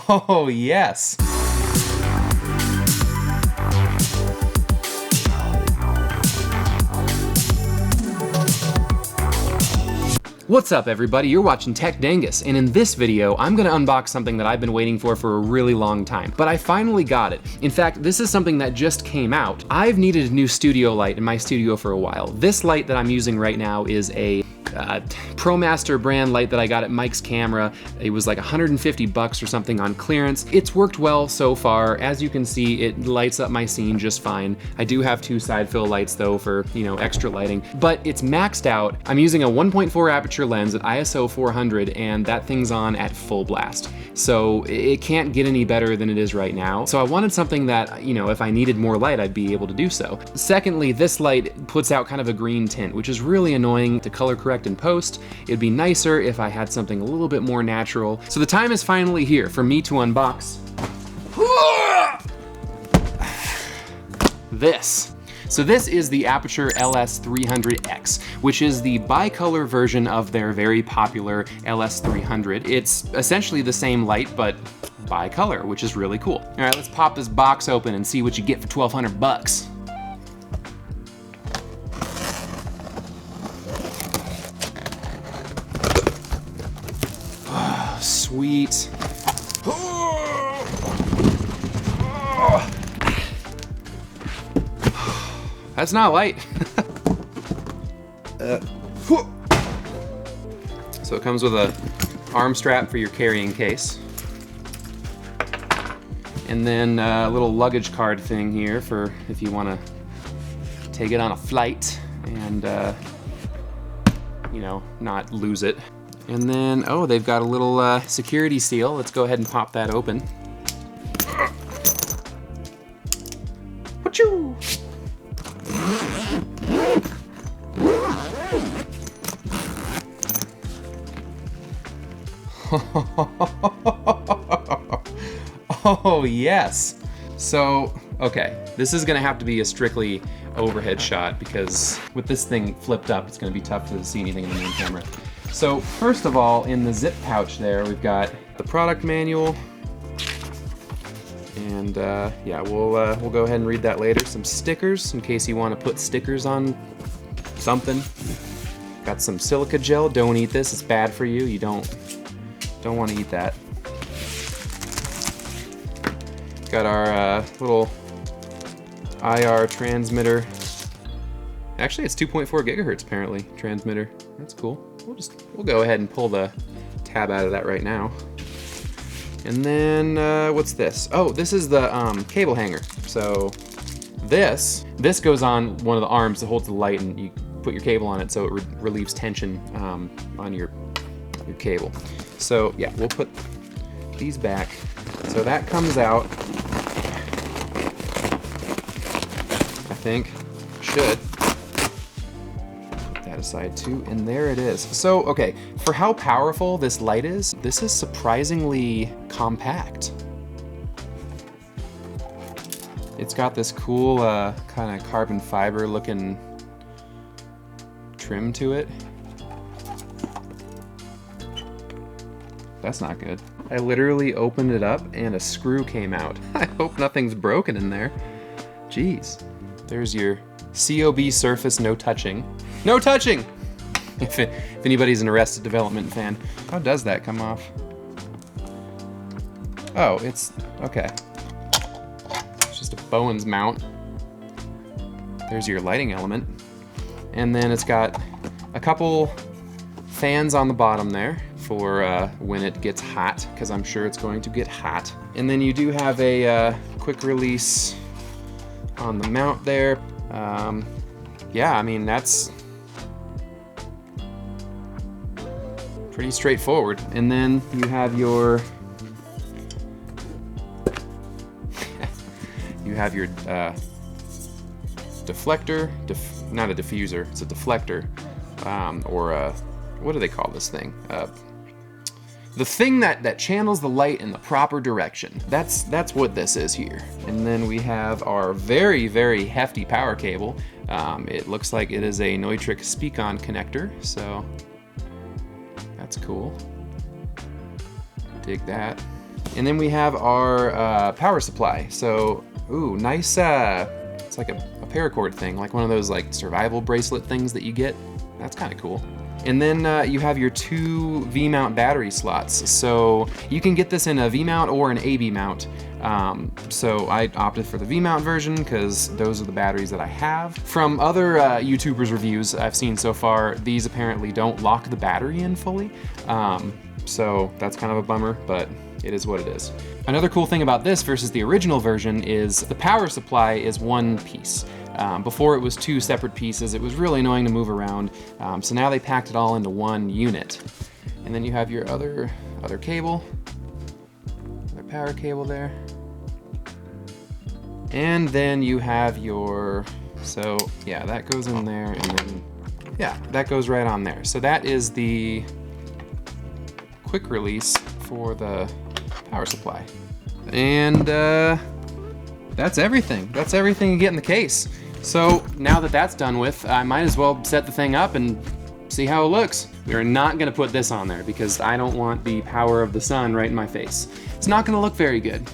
Oh, yes. What's up, everybody? You're watching Tech Dangus, and in this video, I'm gonna unbox something that I've been waiting for a really long time, but I finally got it. In fact, this is something that just came out. I've needed a new studio light in my studio for a while. This light that I'm using right now is a ProMaster brand light that I got at Mike's Camera. It was like 150 bucks or something on clearance. It's worked well so far. As you can see, it lights up my scene just fine. I do have two side fill lights though for, you know, extra lighting, but it's maxed out. I'm using a 1.4 aperture lens at ISO 400 and that thing's on at full blast. So it can't get any better than it is right now. So I wanted something that, you know, if I needed more light, I'd be able to do so. Secondly, this light puts out kind of a green tint, which is really annoying to color correct in post. It'd be nicer if I had something a little bit more natural. So the time is finally here for me to unbox this. So this is the Aputure LS 300X, which is the bicolor version of their very popular LS 300. It's essentially the same light, but bicolor, which is really cool. All right, let's pop this box open and see what you get for 1,200 bucks. Sweet. That's not light. So it comes with a arm strap for your carrying case. And then a little luggage card thing here for if you want to take it on a flight and, you know, not lose it. And then, oh, they've got a little security seal. Let's go ahead and pop that open. Achoo! Oh, yes. So, okay, this is gonna have to be a strictly overhead shot because with this thing flipped up, it's gonna be tough to see anything in the main camera. So first of all, in the zip pouch there, we've got the product manual, and yeah, we'll go ahead and read that later. Some stickers in case you want to put stickers on something. Got some silica gel. Don't eat this; it's bad for you. You don't want to eat that. Got our little IR transmitter. Actually, it's 2.4 gigahertz apparently transmitter. That's cool. We'll go ahead and pull the tab out of that right now. And then what's this? Oh, this is the cable hanger. So this goes on one of the arms that holds the light, and you put your cable on it so it relieves tension on your cable. So yeah, we'll put these back. So that comes out, I think, should. Aside too, and there it is. So okay, for how powerful this light is, this is surprisingly compact. It's got this cool kind of carbon fiber looking trim to it. That's not good. I literally opened it up and a screw came out. I hope nothing's broken in there. Jeez. There's your COB surface, no touching. No touching! If anybody's an Arrested Development fan. How does that come off? Oh, it's, okay. It's just a Bowens mount. There's your lighting element. And then it's got a couple fans on the bottom there for when it gets hot, because I'm sure it's going to get hot. And then you do have a quick release on the mount there. Yeah, I mean, that's pretty straightforward. And then you have your deflector, not a diffuser, it's a deflector, or what do they call this thing? The thing that channels the light in the proper direction. That's what this is here. And then we have our very, very hefty power cable. It looks like it is a Neutrik Speak-On connector, so that's cool. Dig that. And then we have our power supply. So, ooh, nice, it's like a paracord thing, like one of those like survival bracelet things that you get. That's kind of cool. And then you have your 2 V-mount battery slots. So you can get this in a V-mount or an AB mount. So I opted for the V-mount version because those are the batteries that I have. From other YouTubers' reviews I've seen so far, these apparently don't lock the battery in fully. So that's kind of a bummer, but it is what it is. Another cool thing about this versus the original version is the power supply is one piece. Before it was 2 separate pieces. It was really annoying to move around. So now they packed it all into one unit. And then you have your other cable, other power cable there. And then you have your, so yeah, that goes in there, and then, yeah, that goes right on there. So that is the quick release for the power supply. And that's everything. That's everything you get in the case. So now that that's done with, I might as well set the thing up and see how it looks. We're not gonna put this on there because I don't want the power of the sun right in my face. It's not gonna look very good.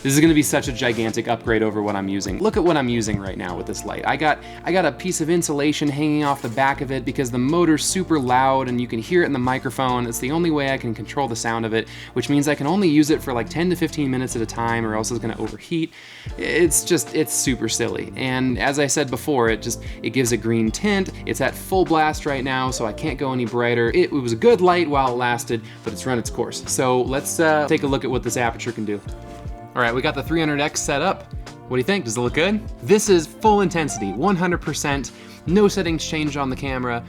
This is gonna be such a gigantic upgrade over what I'm using. Look at what I'm using right now with this light. I got a piece of insulation hanging off the back of it because the motor's super loud and you can hear it in the microphone. It's the only way I can control the sound of it, which means I can only use it for like 10 to 15 minutes at a time or else it's gonna overheat. It's super silly. And as I said before, it gives a green tint. It's at full blast right now, so I can't go any brighter. It was a good light while it lasted, but it's run its course. So let's take a look at what this Aputure can do. All right, we got the 300X set up. What do you think? Does it look good? This is full intensity, 100%, no settings changed on the camera.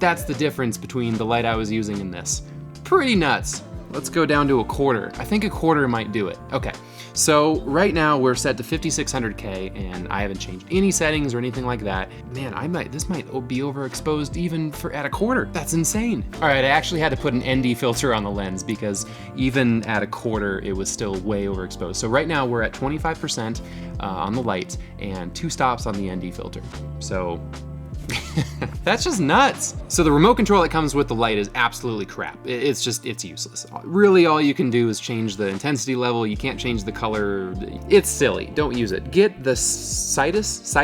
That's the difference between the light I was using and this. Pretty nuts. Let's go down to a quarter. I think a quarter might do it. Okay, so right now we're set to 5600K and I haven't changed any settings or anything like that. Man, this might be overexposed even at a quarter. That's insane. All right, I actually had to put an ND filter on the lens because even at a quarter, it was still way overexposed. So right now we're at 25% on the light and 2 stops on the ND filter. So that's just nuts. So the remote control that comes with the light is absolutely crap. It's useless. Really all you can do is change the intensity level. You can't change the color. It's silly, don't use it. Get the Citus?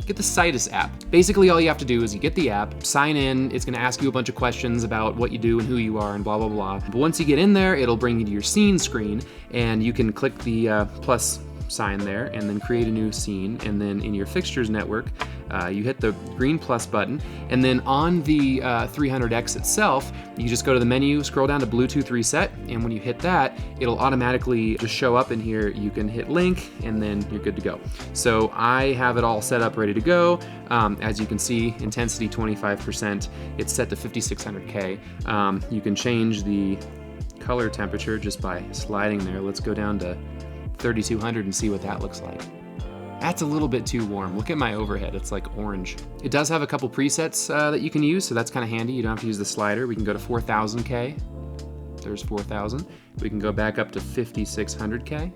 Get the Citus app. Basically all you have to do is you get the app, sign in, it's gonna ask you a bunch of questions about what you do and who you are and blah, blah, blah. But once you get in there, it'll bring you to your scene screen and you can click the plus sign there and then create a new scene, and then in your fixtures network you hit the green plus button, and then on the 300X itself you just go to the menu, scroll down to Bluetooth reset, and when you hit that it'll automatically just show up in here. You can hit link and then you're good to go. So I have it all set up ready to go. As you can see, intensity 25%, it's set to 5600K. You can change the color temperature just by sliding there. Let's go down to 3200 and see what that looks like. That's a little bit too warm. Look at my overhead, it's like orange. It does have a couple presets that you can use, so that's kind of handy. You don't have to use the slider. We can go to 4000K. There's 4000. We can go back up to 5600K.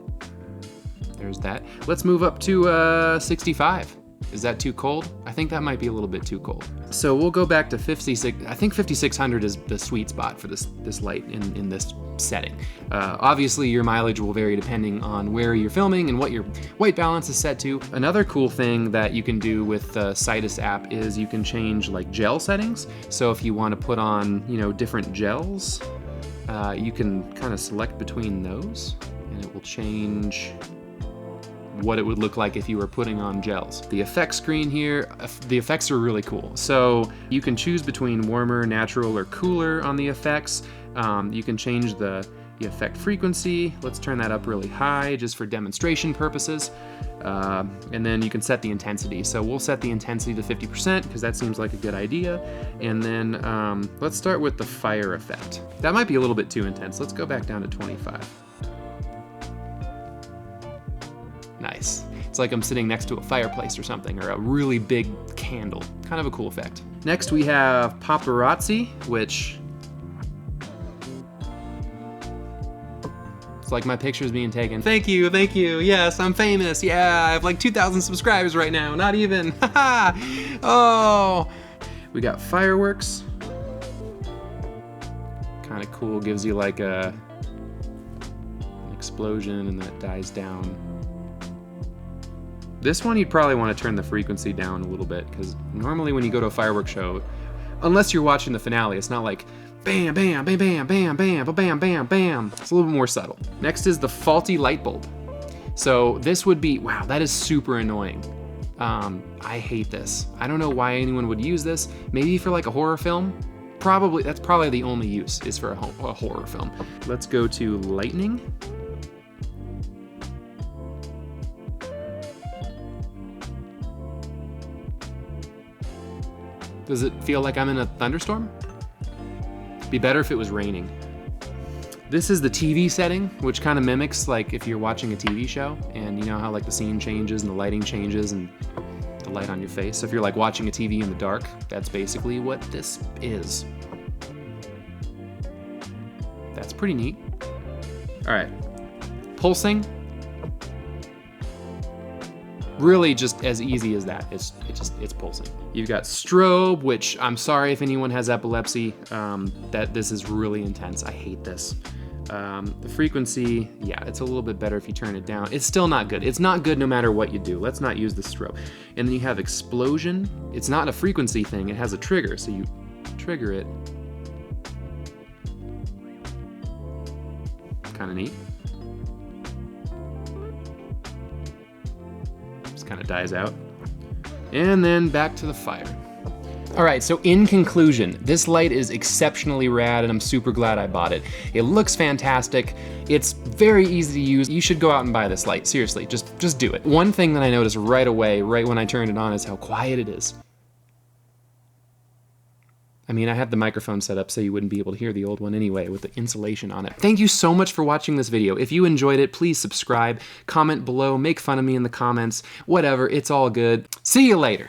There's that. Let's move up to 65. Is that too cold? I think that might be a little bit too cold. So we'll go back to 56. I think 5600 is the sweet spot for this light in this setting. Obviously your mileage will vary depending on where you're filming and what your white balance is set to. Another cool thing that you can do with the Citus app is you can change like gel settings. So if you want to put on, different gels, you can kind of select between those and it will change what it would look like if you were putting on gels. The effects screen here, the effects are really cool. So you can choose between warmer, natural, or cooler on the effects. You can change the effect frequency. Let's turn that up really high just for demonstration purposes. And then you can set the intensity. So we'll set the intensity to 50% because that seems like a good idea. And then let's start with the fire effect. That might be a little bit too intense. Let's go back down to 25. Nice. It's like I'm sitting next to a fireplace or something, or a really big candle. Kind of a cool effect. Next we have paparazzi, which it's like my picture's being taken. Thank you, yes, I'm famous, yeah, I have like 2,000 subscribers right now, not even, haha. Oh, we got fireworks. kind of cool, gives you like an explosion and that dies down. This one you'd probably want to turn the frequency down a little bit, because normally when you go to a fireworks show, unless you're watching the finale, it's not like bam, bam, bam, bam, bam, bam, bam, bam, bam. It's a little bit more subtle. Next is the faulty light bulb. So this would be, wow, that is super annoying. I hate this. I don't know why anyone would use this. Maybe for like a horror film. Probably, that's probably the only use, is for a horror film. Let's go to lightning. Does it feel like I'm in a thunderstorm? Be better if it was raining. This is the TV setting, which kind of mimics like if you're watching a TV show, and you know how like the scene changes and the lighting changes and the light on your face. So if you're like watching a TV in the dark, that's basically what this is. That's pretty neat. All right, pulsing. Really just as easy as that. It's pulsing. You've got strobe, which I'm sorry if anyone has epilepsy, that this is really intense. I hate this. The frequency, yeah, it's a little bit better if you turn it down. It's still not good. It's not good no matter what you do. Let's not use the strobe. And then you have explosion. It's not a frequency thing, it has a trigger, so you trigger it. Kind of neat. Kind of dies out. And then back to the fire. All right, so in conclusion, this light is exceptionally rad and I'm super glad I bought it. It looks fantastic. It's very easy to use. You should go out and buy this light, seriously, just do it. One thing that I noticed right away, right when I turned it on, is how quiet it is. I mean, I had the microphone set up so you wouldn't be able to hear the old one anyway with the insulation on it. Thank you so much for watching this video. If you enjoyed it, please subscribe, comment below, make fun of me in the comments, whatever, it's all good. See you later.